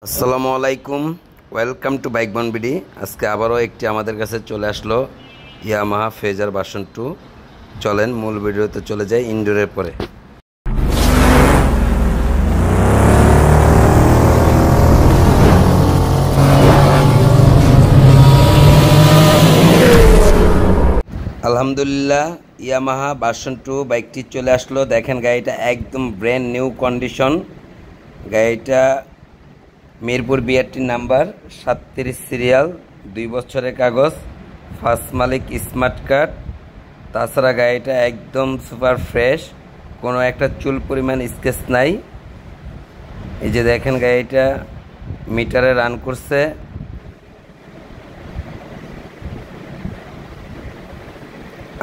আসসালামু আলাইকুম, welcome to bike বন বিডি। আজকে আবারও একটি আমাদের কাছে চলে আসলো ইয়ামাহা ফেজার ভার্সন 2। চলেন মূল ভিডিওতে চলে যাই ইনডোরের পরে। আলহামদুলিল্লাহ, ইয়ামাহা ভার্সন 2 বাইকটি চলে আসলো। দেখেন গাড়িটা একদম ব্র্যান্ড নিউ কন্ডিশন। গাড়িটা মিরপুর বিআরটি নাম্বার 37 সিরিয়াল, 2 বছরের কাগজ, ফার্স্ট মালিক স্মার্ট কার্ড। তাছাড়া গাড়িটা একদম সুপার ফ্রেশ, কোনো একটা চুল পরিমাণ স্কেচ নাই। এই যে দেখেন গাড়িটা মিটারে রান করছে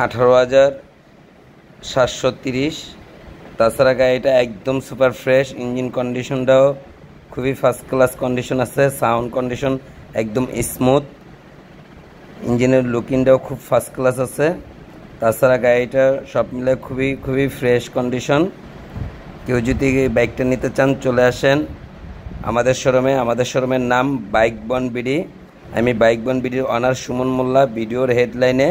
18,730। তাছাড়া গাড়িটা একদম সুপার ফ্রেশ, ইঞ্জিন কন্ডিশনটাও খুবই ফার্স্ট ক্লাস কন্ডিশন আছে, সাউন্ড কন্ডিশন একদম স্মুথ, ইঞ্জিনের লুকিংটাও খুব ফার্স্ট ক্লাস আছে। তাছাড়া গাড়িটা সব মিলে খুবই ফ্রেশ কন্ডিশন। কেউ যদি বাইকটা নিতে চান চলে আসেন আমাদের শোরুমে। আমাদের শোরুমের নাম বাইক বন বিডি। আমি বাইক বন বিডির অনার সুমন মোল্লা। ভিডিওর হেডলাইনে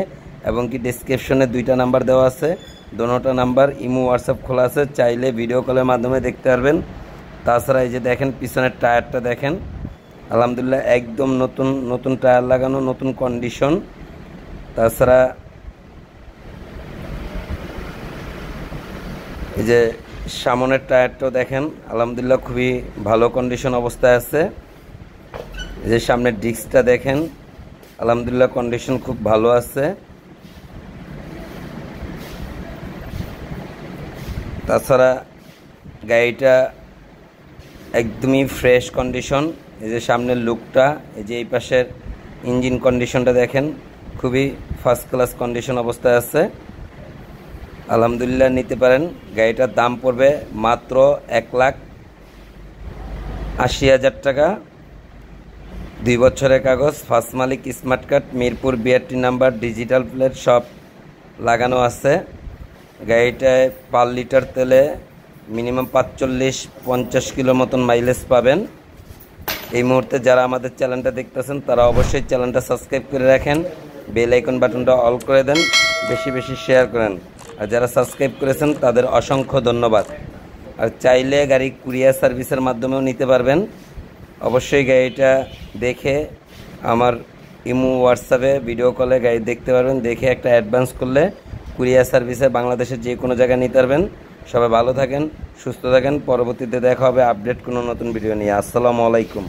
এবং কি ডেসক্রিপশনে 2টা নাম্বার দেওয়া আছে, দোনোটা নাম্বার ইমো হোয়াটসঅ্যাপ খোলা আছে, চাইলে ভিডিও কলের মাধ্যমে দেখতে পারবেন। তাছাড়া এই যে দেখেন পিছনের টায়ারটা দেখেন, আলহামদুলিল্লাহ একদম নতুন টায়ার লাগানো, নতুন কন্ডিশন। তাছাড়া এই যে সামনের টায়ারটাও দেখেন আলহামদুলিল্লাহ খুবই ভালো কন্ডিশন অবস্থায় আছে। এই যে সামনের ডিস্কটা দেখেন আলহামদুলিল্লাহ কন্ডিশন খুব ভালো আছে। তাছাড়া গাড়িটা একদমই ফ্রেশ কন্ডিশন। এই যে সামনের লুকটা, এই যে এই পাশের ইঞ্জিন কন্ডিশনটা দেখেন খুবই ফার্স্ট ক্লাস কন্ডিশন অবস্থায় আছে। আলহামদুলিল্লাহ নিতে পারেন। গাড়িটার দাম পড়বে মাত্র 1,80,000 টাকা, 2 বছরের কাগজ, ফার্স্ট মালিক smart card, Mirpur BRT number, digital plate সব লাগানো আছে। গাড়িটায় পার লিটার তেলে মিনিমাম 45-50 কিলো মতন মাইলেজ পাবেন। এই মুহূর্তে যারা আমাদের চ্যানেলটা দেখতেছেন তারা অবশ্যই চ্যানেলটা সাবস্ক্রাইব করে রাখেন, বেল আইকন বাটনটা অল করে দেন, বেশি শেয়ার করেন। আর যারা সাবস্ক্রাইব করেছেন তাদের অসংখ্য ধন্যবাদ। আর চাইলে গাড়ি কুরিয়ার সার্ভিসের মাধ্যমেও নিতে পারবেন। অবশ্যই গাড়িটা দেখে আমার ইমো হোয়াটসঅ্যাপে ভিডিও কলে গাড়ি দেখতে পারবেন। দেখে একটা অ্যাডভান্স করলে কুরিয়ার সার্ভিসে বাংলাদেশের যে কোনো জায়গায় নিতে পারবেন। সবাই ভালো থাকেন, সুস্থ থাকেন। পরবর্তীতে দেখা হবে আপডেট কোনো নতুন ভিডিও নিয়ে। আসসালামু আলাইকুম।